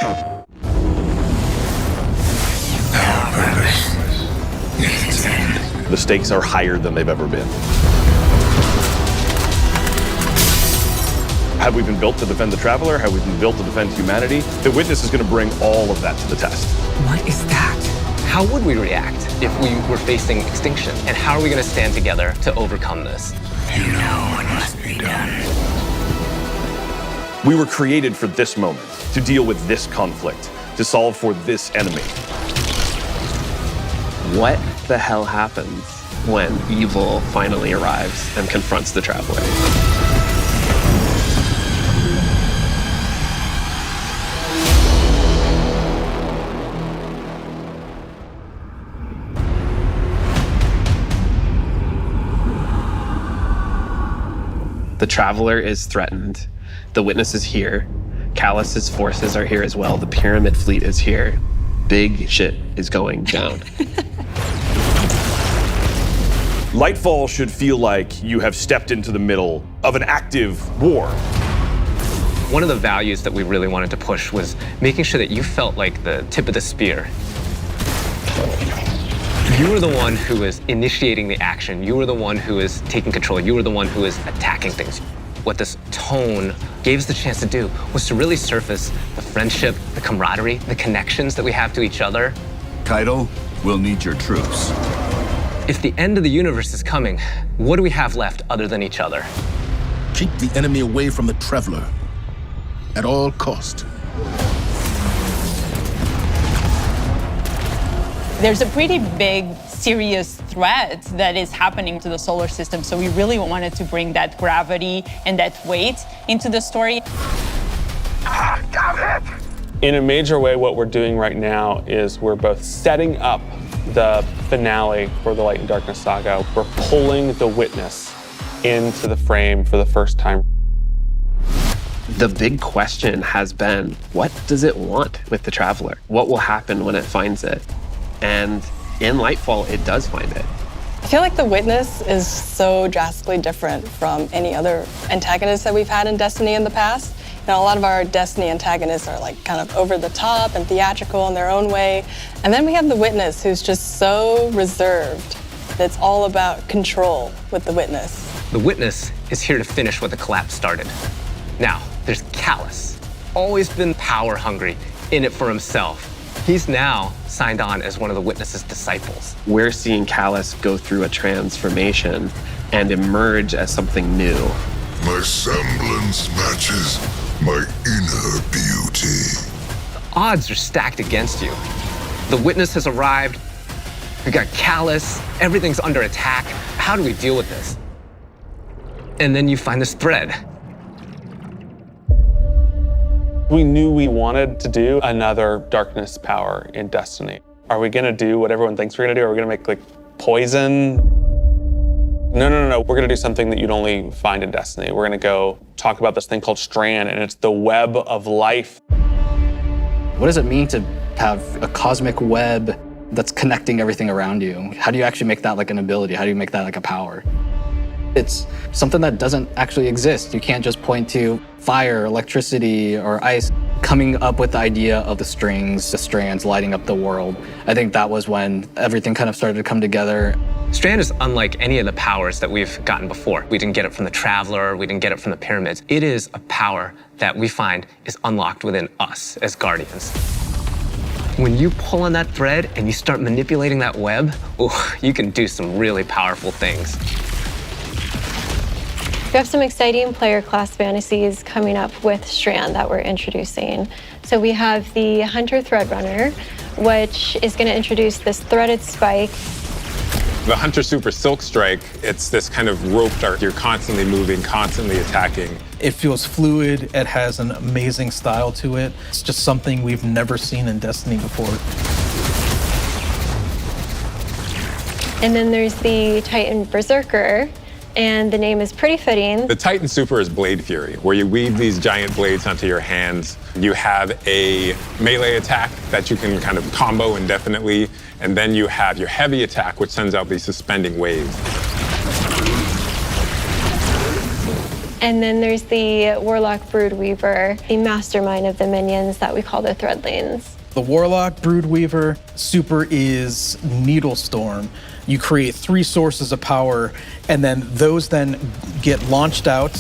Our purpose is its end. The stakes are higher than they've ever been. Have we been built to defend the Traveler? Have we been built to defend humanity? The Witness is going to bring all of that to the test. What is that? How would we react if we were facing extinction? And how are we going to stand together to overcome this? You know what must be done. We were created for this moment, to deal with this conflict, to solve for this enemy. What the hell happens when evil finally arrives and confronts the Traveler? The Traveler is threatened. The Witness is here. Callus's forces are here as well. The Pyramid fleet is here. Big shit is going down. Lightfall should feel like you have stepped into the middle of an active war. One of the values that we really wanted to push was making sure that you felt like the tip of the spear. You were the one who is initiating the action. You were the one who is taking control. You were the one who is attacking things. What this tone gave us the chance to do was to really surface the friendship, the camaraderie, the connections that we have to each other. Kaido, we'll need your troops. If the end of the universe is coming, what do we have left other than each other? Keep the enemy away from the Traveler at all cost. There's a pretty big, serious threat that is happening to the solar system, so we really wanted to bring that gravity and that weight into the story. Got it! In a major way, what we're doing right now is we're both setting up the finale for the Light and Darkness saga. We're pulling the Witness into the frame for the first time. The big question has been, what does it want with the Traveler? What will happen when it finds it? And in Lightfall, it does find it. I feel like the Witness is so drastically different from any other antagonist that we've had in Destiny in the past. You know, a lot of our Destiny antagonists are like kind of over the top and theatrical in their own way. And then we have the Witness, who's just so reserved. It's all about control with the Witness. The Witness is here to finish what the collapse started. Now, there's Callus, always been power hungry, in it for himself. He's now signed on as one of the Witness's disciples. We're seeing Callus go through a transformation and emerge as something new. My semblance matches my inner beauty. The odds are stacked against you. The Witness has arrived. We got Callus. Everything's under attack. How do we deal with this? And then you find this thread. We knew we wanted to do another darkness power in Destiny. Are we gonna do what everyone thinks we're gonna do? Are we gonna make like poison? No. We're gonna do something that you'd only find in Destiny. We're gonna go talk about this thing called Strand, and it's the web of life. What does it mean to have a cosmic web that's connecting everything around you? How do you actually make that like an ability? How do you make that like a power? It's something that doesn't actually exist. You can't just point to fire, electricity, or ice. Coming up with the idea of the strings, the strands lighting up the world. I think that was when everything kind of started to come together. Strand is unlike any of the powers that we've gotten before. We didn't get it from the Traveler, we didn't get it from the Pyramids. It is a power that we find is unlocked within us as Guardians. When you pull on that thread and you start manipulating that web, you can do some really powerful things. We have some exciting player class fantasies coming up with Strand that we're introducing. So we have the Hunter Threadrunner, which is going to introduce this threaded spike. The Hunter Super Silk Strike, it's this kind of rope dart. You're constantly moving, constantly attacking. It feels fluid. It has an amazing style to it. It's just something we've never seen in Destiny before. And then there's the Titan Berserker, and the name is pretty fitting. The Titan Super is Blade Fury, where you weave these giant blades onto your hands. You have a melee attack that you can kind of combo indefinitely, and then you have your heavy attack, which sends out these suspending waves. And then there's the Warlock Broodweaver, the mastermind of the minions that we call the Threadlings. The Warlock Broodweaver super is Needlestorm. You create 3 sources of power, and then those then get launched out,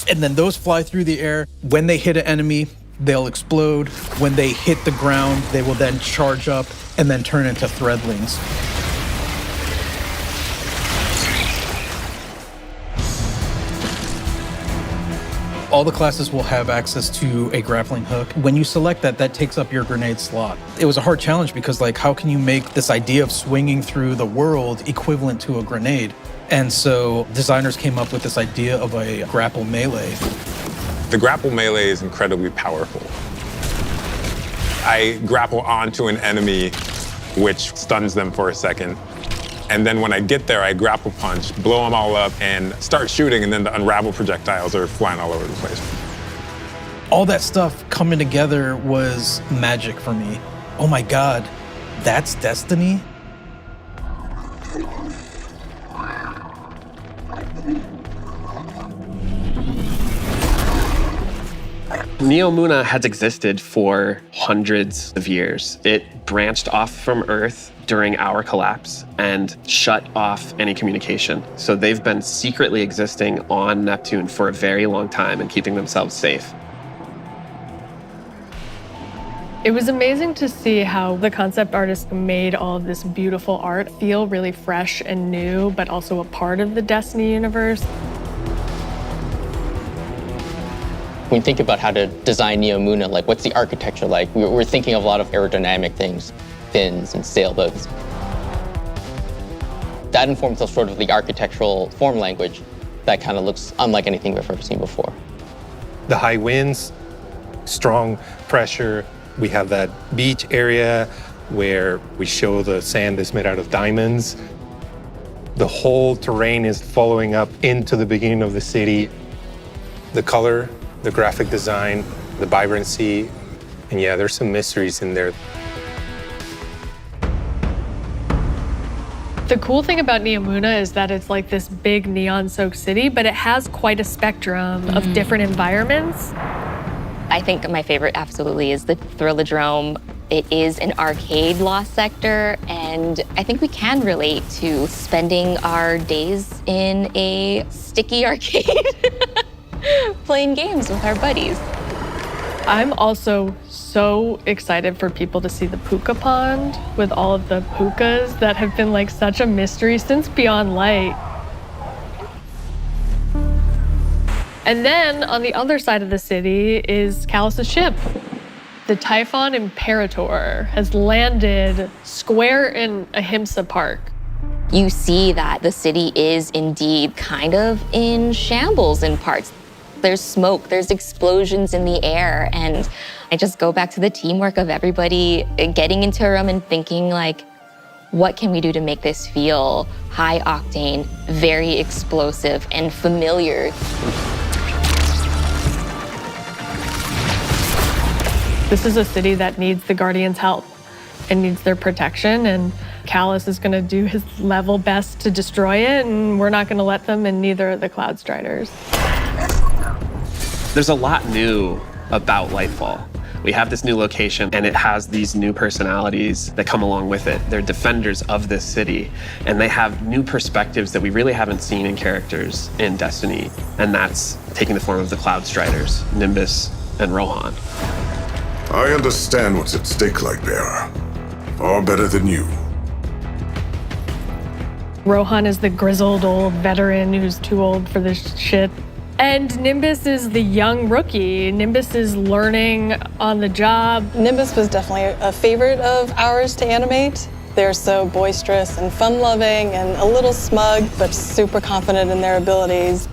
and then those fly through the air. When they hit an enemy, they'll explode. When they hit the ground, they will then charge up and then turn into Threadlings. All the classes will have access to a grappling hook. When you select that, that takes up your grenade slot. It was a hard challenge because, like, how can you make this idea of swinging through the world equivalent to a grenade? And so designers came up with this idea of a grapple melee. The grapple melee is incredibly powerful. I grapple onto an enemy, which stuns them for a second. And then when I get there, I grapple punch, blow them all up, and start shooting, and then the unravel projectiles are flying all over the place. All that stuff coming together was magic for me. Oh my God, that's Destiny? Neomuna has existed for hundreds of years. It branched off from Earth during our collapse and shut off any communication. So they've been secretly existing on Neptune for a very long time and keeping themselves safe. It was amazing to see how the concept artist made all of this beautiful art feel really fresh and new, but also a part of the Destiny universe. When you think about how to design Neomuna, like what's the architecture like? We're thinking of a lot of aerodynamic things, fins and sailboats. That informs us sort of the architectural form language that kind of looks unlike anything we've ever seen before. The high winds, strong pressure. We have that beach area where we show the sand is made out of diamonds. The whole terrain is following up into the beginning of the city. The color, the graphic design, the vibrancy, and yeah, there's some mysteries in there. The cool thing about Neomuna is that it's like this big neon-soaked city, but it has quite a spectrum of different environments. I think my favorite absolutely is the Thrillodrome. It is an arcade lost sector, and I think we can relate to spending our days in a sticky arcade playing games with our buddies. I'm also so excited for people to see the puka pond with all of the pukas that have been like such a mystery since Beyond Light. And then on the other side of the city is Callus's ship. The Typhon Imperator has landed square in Ahimsa Park. You see that the city is indeed kind of in shambles in parts. There's smoke, there's explosions in the air, and I just go back to the teamwork of everybody getting into a room and thinking like, what can we do to make this feel high octane, very explosive, and familiar? This is a city that needs the Guardians' help and needs their protection, and Callus is gonna do his level best to destroy it, and we're not gonna let them, and neither are the Cloud Striders. There's a lot new about Lightfall. We have this new location, and it has these new personalities that come along with it. They're defenders of this city, and they have new perspectives that we really haven't seen in characters in Destiny, and that's taking the form of the Cloud Striders, Nimbus and Rohan. I understand what's at stake, Lightbearer. Far better than you. Rohan is the grizzled old veteran who's too old for this shit. And Nimbus is the young rookie. Nimbus is learning on the job. Nimbus was definitely a favorite of ours to animate. They're so boisterous and fun-loving and a little smug, but super confident in their abilities.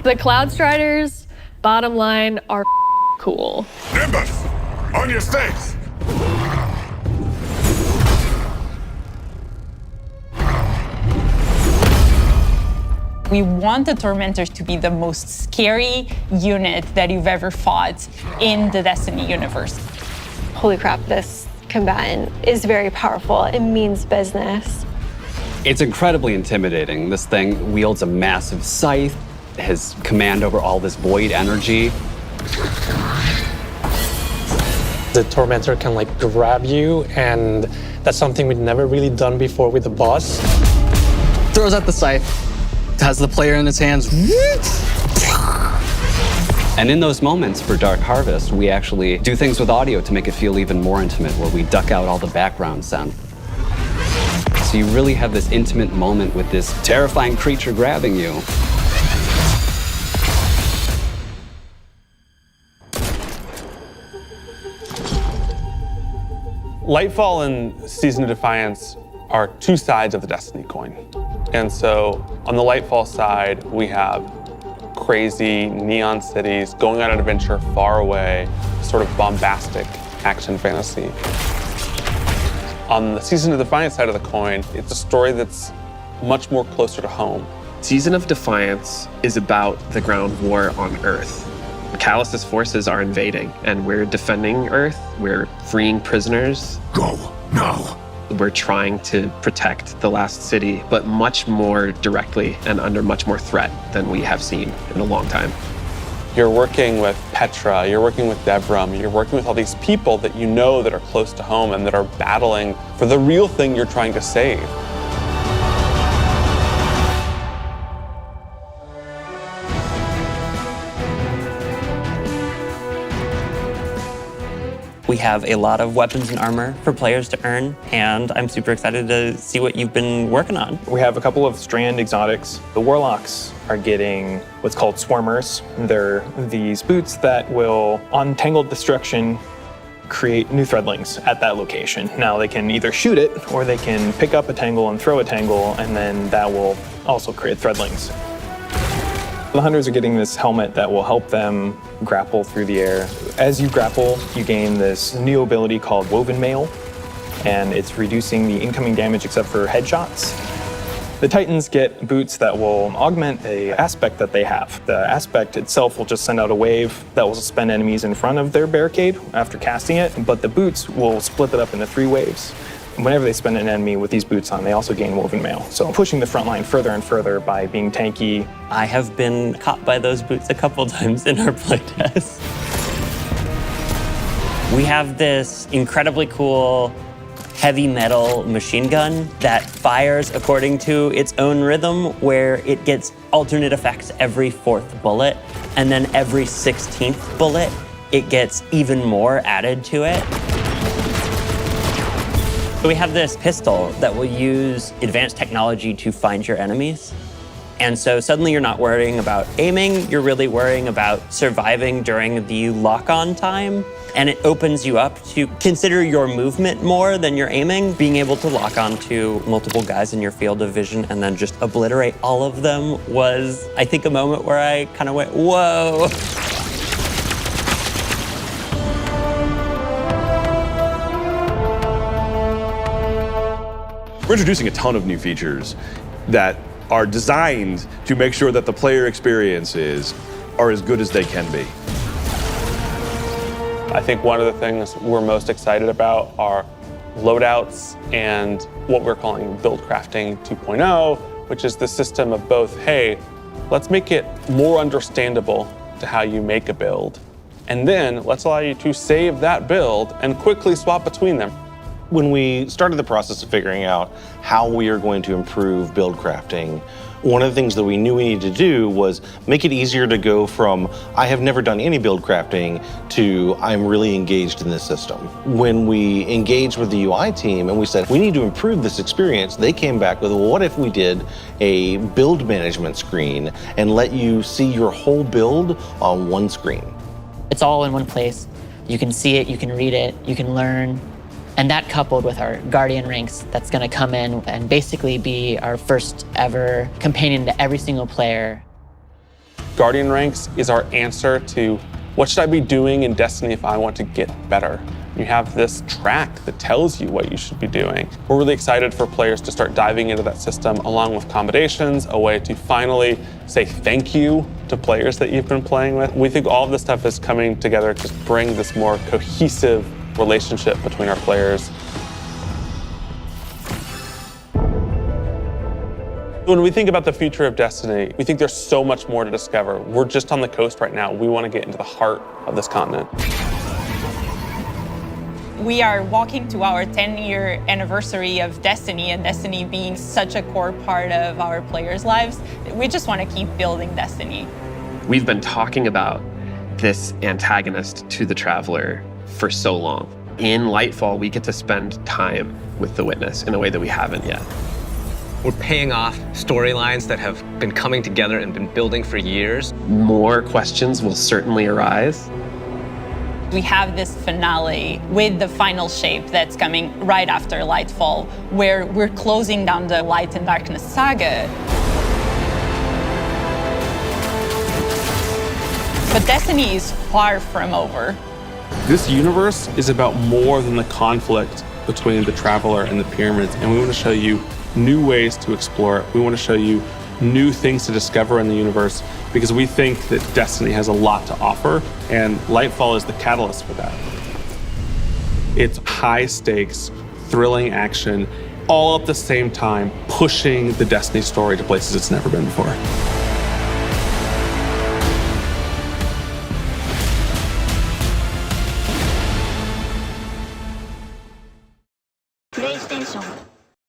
The Cloud Striders, bottom line, are cool. Nimbus, on your stakes! We want the Tormentors to be the most scary unit that you've ever fought in the Destiny universe. Holy crap, this combatant is very powerful. It means business. It's incredibly intimidating. This thing wields a massive scythe. his command over all this void energy. The Tormentor can like grab you, and that's something we'd never really done before with the boss. Throws out the scythe, has the player in his hands. And in those moments for Dark Harvest, we actually do things with audio to make it feel even more intimate, where we duck out all the background sound. So you really have this intimate moment with this terrifying creature grabbing you. Lightfall and Season of Defiance are two sides of the Destiny coin. And so on the Lightfall side, we have crazy neon cities going on an adventure far away, sort of bombastic action fantasy. On the Season of Defiance side of the coin, it's a story that's much more closer to home. Season of Defiance is about the ground war on Earth. Callus's forces are invading, and we're defending Earth. We're freeing prisoners. Go now. We're trying to protect the last city, but much more directly and under much more threat than we have seen in a long time. You're working with Petra, you're working with Devram, you're working with all these people that you know that are close to home and that are battling for the real thing you're trying to save. We have a lot of weapons and armor for players to earn, and I'm super excited to see what you've been working on. We have a couple of Strand exotics. The Warlocks are getting what's called Swarmers. They're these boots that will, on Tangled Destruction, create new threadlings at that location. Now they can either shoot it, or they can pick up a tangle and throw a tangle, and then that will also create threadlings. The Hunters are getting this helmet that will help them grapple through the air. As you grapple, you gain this new ability called Woven Mail, and it's reducing the incoming damage except for headshots. The Titans get boots that will augment an aspect that they have. The aspect itself will just send out a wave that will suspend enemies in front of their barricade after casting it, but the boots will split it up into 3 waves. Whenever they spend an enemy with these boots on, they also gain Woven Mail. So pushing the front line further and further by being tanky. I have been caught by those boots a couple times in our playtest. We have this incredibly cool heavy metal machine gun that fires according to its own rhythm, where it gets alternate effects every 4th bullet, and then every 16th bullet, it gets even more added to it. So we have this pistol that will use advanced technology to find your enemies. And so suddenly you're not worrying about aiming, you're really worrying about surviving during the lock-on time. And it opens you up to consider your movement more than your aiming. Being able to lock on to multiple guys in your field of vision and then just obliterate all of them was, I think, a moment where I kind of went, whoa. We're introducing a ton of new features that are designed to make sure that the player experiences are as good as they can be. I think one of the things we're most excited about are loadouts and what we're calling build crafting 2.0, which is the system of both, hey, let's make it more understandable to how you make a build, and then let's allow you to save that build and quickly swap between them. When we started the process of figuring out how we are going to improve build crafting, one of the things that we knew we needed to do was make it easier to go from, I have never done any build crafting, to I'm really engaged in this system. When we engaged with the UI team and we said, we need to improve this experience, they came back with, well, what if we did a build management screen and let you see your whole build on one screen? It's all in one place. You can see it, you can read it, you can learn. And that coupled with our Guardian ranks that's gonna come in and basically be our first ever companion to every single player. Guardian ranks is our answer to what should I be doing in Destiny if I want to get better? You have this track that tells you what you should be doing. We're really excited for players to start diving into that system along with accommodations, a way to finally say thank you to players that you've been playing with. We think all of this stuff is coming together to bring this more cohesive relationship between our players. When we think about the future of Destiny, we think there's so much more to discover. We're just on the coast right now. We want to get into the heart of this continent. We are walking to our 10-year anniversary of Destiny, and Destiny being such a core part of our players' lives. We just want to keep building Destiny. We've been talking about this antagonist to the Traveler for so long. In Lightfall, we get to spend time with the Witness in a way that we haven't yet. We're paying off storylines that have been coming together and been building for years. More questions will certainly arise. We have this finale with the final shape that's coming right after Lightfall, where we're closing down the Light and Darkness saga. But Destiny is far from over. This universe is about more than the conflict between the Traveler and the Pyramids, and we want to show you new ways to explore it. We want to show you new things to discover in the universe because we think that Destiny has a lot to offer, and Lightfall is the catalyst for that. It's high stakes, thrilling action, all at the same time, pushing the Destiny story to places it's never been before.